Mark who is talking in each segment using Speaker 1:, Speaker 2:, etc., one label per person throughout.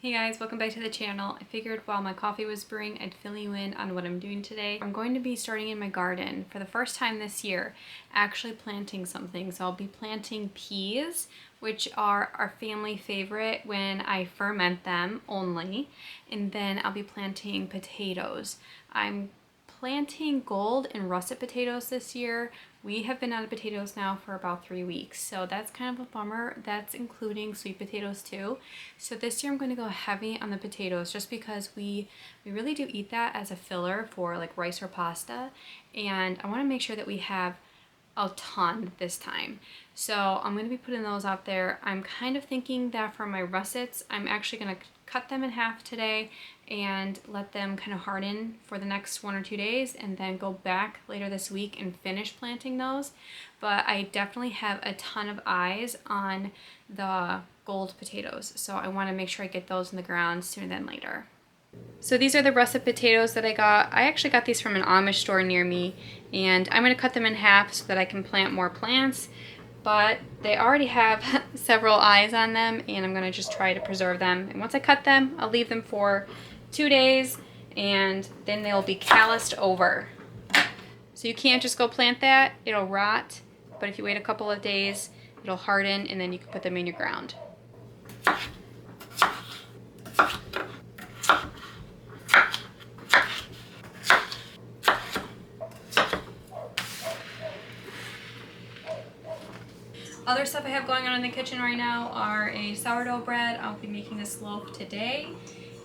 Speaker 1: Hey guys, welcome back to the channel. I figured while my coffee was brewing, I'd fill you in on what I'm doing today. I'm going to be starting in my garden for the first time this year, actually planting something. So I'll be planting peas, which are our family favorite when I ferment them only. And then I'll be planting potatoes. I'm planting gold and russet potatoes this year. We have been out of potatoes now for about 3 weeks, so that's kind of a bummer. That's including sweet potatoes too. So this year I'm going to go heavy on the potatoes just because we really do eat that as a filler for like rice or pasta, and I want to make sure that we have a ton this time. So I'm going to be putting those out there. I'm kind of thinking that for my russets, I'm actually going to cut them in half today and let them kind of harden for the next 1 or 2 days and then go back later this week and finish planting those. But I definitely have a ton of eyes on the gold potatoes, so I want to make sure I get those in the ground sooner than later. So these are the russet potatoes that I got. I actually got these from an Amish store near me, and I'm going to cut them in half so that I can plant more plants. But they already have several eyes on them, and I'm going to just try to preserve them. And once I cut them, I'll leave them for 2 days, and then they'll be calloused over. So you can't just go plant that. It'll rot, but if you wait a couple of days, it'll harden, and then you can put them in your ground. Other stuff I have going on in the kitchen right now are a sourdough bread. I'll be making this loaf today,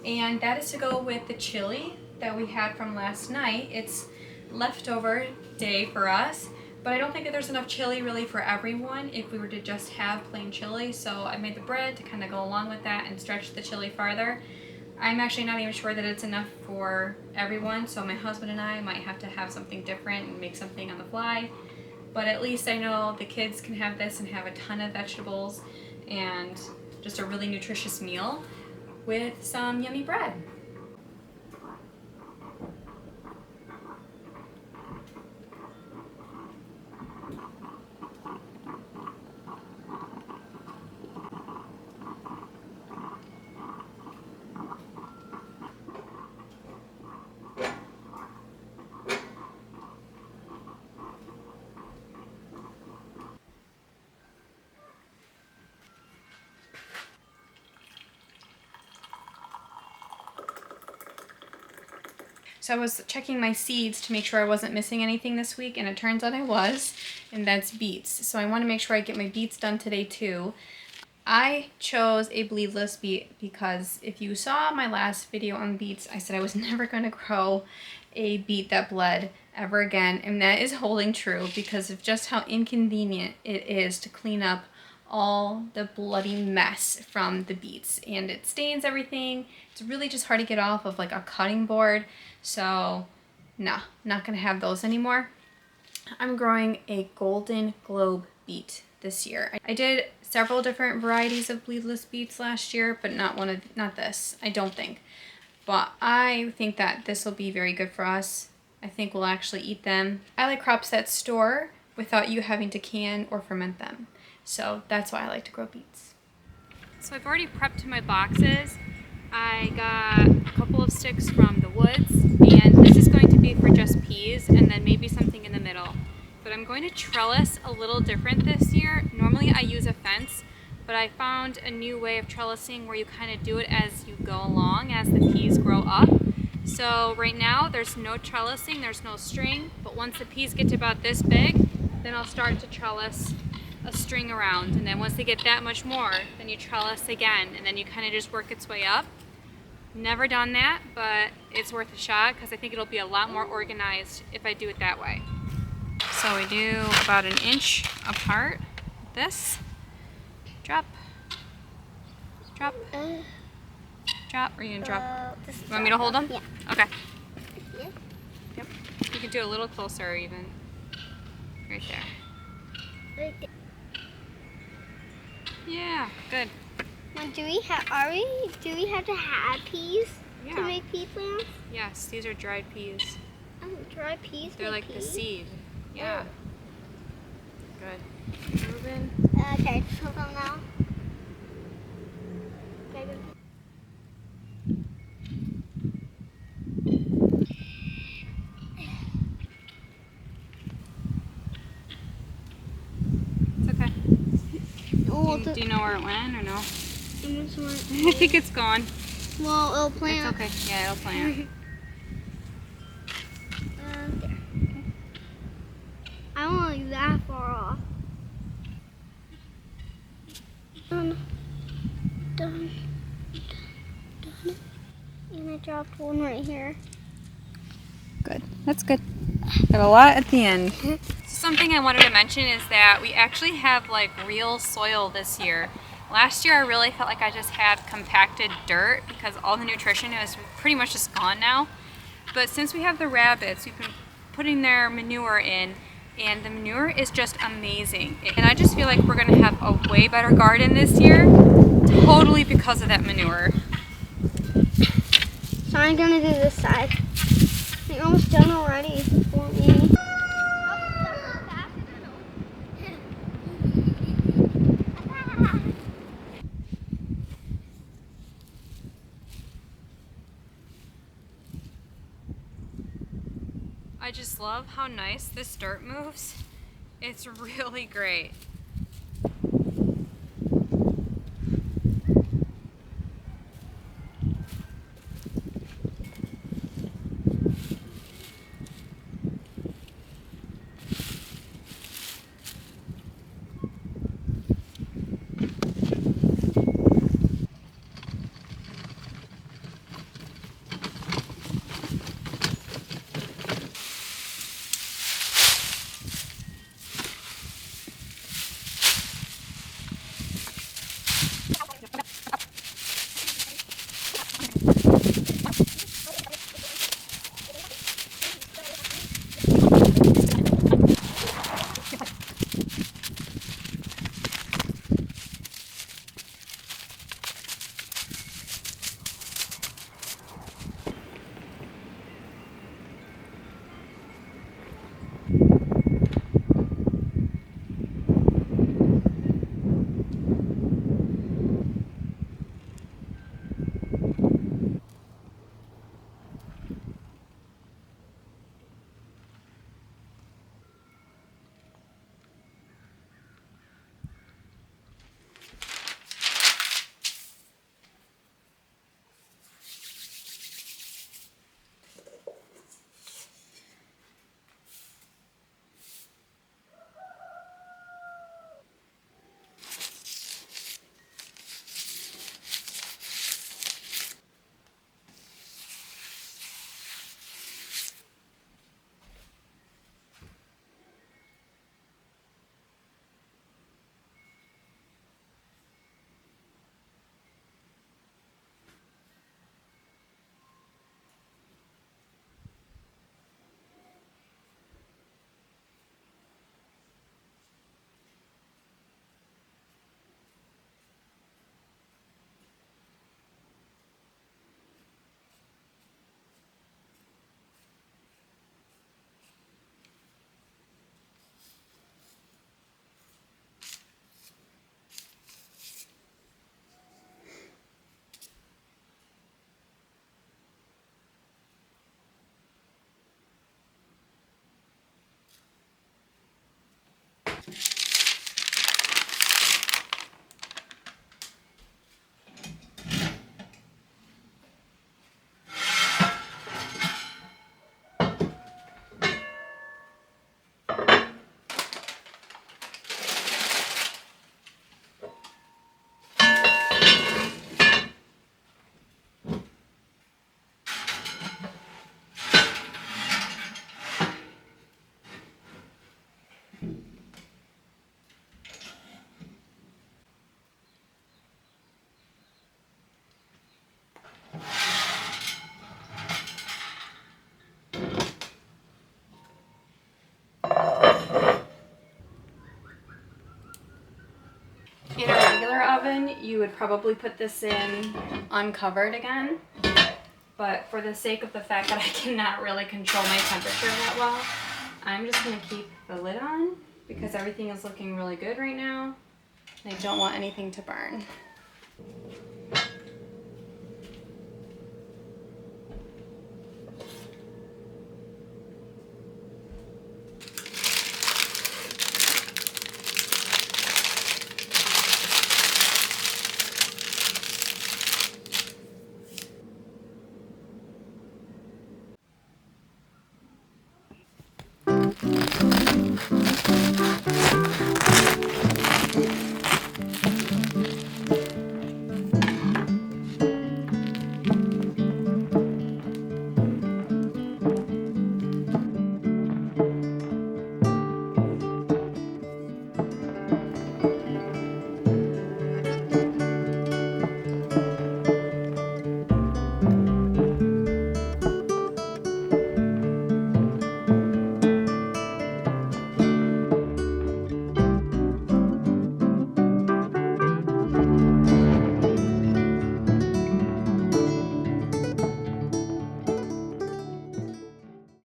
Speaker 1: and that is to go with the chili that we had from last night. It's leftover day for us, but I don't think that there's enough chili really for everyone if we were to just have plain chili, so I made the bread to kind of go along with that and stretch the chili farther. I'm actually not even sure that it's enough for everyone, so my husband and I might have to have something different and make something on the fly. But at least I know the kids can have this and have a ton of vegetables and just a really nutritious meal with some yummy bread. So I was checking my seeds to make sure I wasn't missing anything this week, and it turns out I was, and that's beets. So I want to make sure I get my beets done today too. I chose a bleedless beet because if you saw my last video on beets, I said I was never going to grow a beet that bled ever again, and that is holding true because of just how inconvenient it is to clean up all the bloody mess from the beets, and it stains everything. It's really just hard to get off of like a cutting board, so no, not gonna have those anymore. I'm growing a golden globe beet this year. I did several different varieties of bleedless beets last year, but not this, I don't think. But I think that this will be very good for us. I think we'll actually eat them. I like crops that store without you having to can or ferment them. So that's why I like to grow beets. So I've already prepped my boxes. I got a couple of sticks from the woods, and this is going to be for just peas and then maybe something in the middle. But I'm going to trellis a little different this year. Normally I use a fence, but I found a new way of trellising where you kind of do it as you go along as the peas grow up. So right now there's no trellising, there's no string, but once the peas get to about this big, then I'll start to trellis a string around, and then once they get that much more, then you trellis again, and then you kind of just work its way up. Never done that, but it's worth a shot because I think it'll be a lot more organized if I do it that way. So we do about 1 inch apart. This. Drop. Drop. Drop. Are you gonna drop? You want me to hold them?
Speaker 2: Yeah.
Speaker 1: Okay.
Speaker 2: Yeah.
Speaker 1: Yep. You can do a little closer even. Right there.
Speaker 2: Right there.
Speaker 1: Yeah, good.
Speaker 2: Now, do we have to have peas
Speaker 1: Yeah.
Speaker 2: to make pea plants?
Speaker 1: Yes, these are dried peas.
Speaker 2: Oh, dried peas.
Speaker 1: They're
Speaker 2: make
Speaker 1: like the
Speaker 2: peas?
Speaker 1: seed. Yeah. Good. Moving.
Speaker 2: Okay, hold on now. Okay, good. hold
Speaker 1: Do
Speaker 2: it.
Speaker 1: you know where it went or no?
Speaker 2: I
Speaker 1: think it's gone.
Speaker 2: Well, it'll plant.
Speaker 1: It's okay. Yeah, it'll plant.
Speaker 2: There. I don't like that far off. Done. Done. Done. And I dropped one right here.
Speaker 1: Good. That's good. Got a lot at the end. Something I wanted to mention is that we actually have like real soil this year. Last year I really felt like I just had compacted dirt because all the nutrition is pretty much just gone now. But since we have the rabbits, we've been putting their manure in, and the manure is just amazing. And I just feel like we're gonna have a way better garden this year, totally because of that manure.
Speaker 2: So I'm gonna do this side. You're almost done already for me.
Speaker 1: I just love how nice this dirt moves. It's really great. In a regular oven, you would probably put this in uncovered again. But for the sake of the fact that I cannot really control my temperature that well, I'm just gonna keep the lid on because everything is looking really good right now. I don't want anything to burn.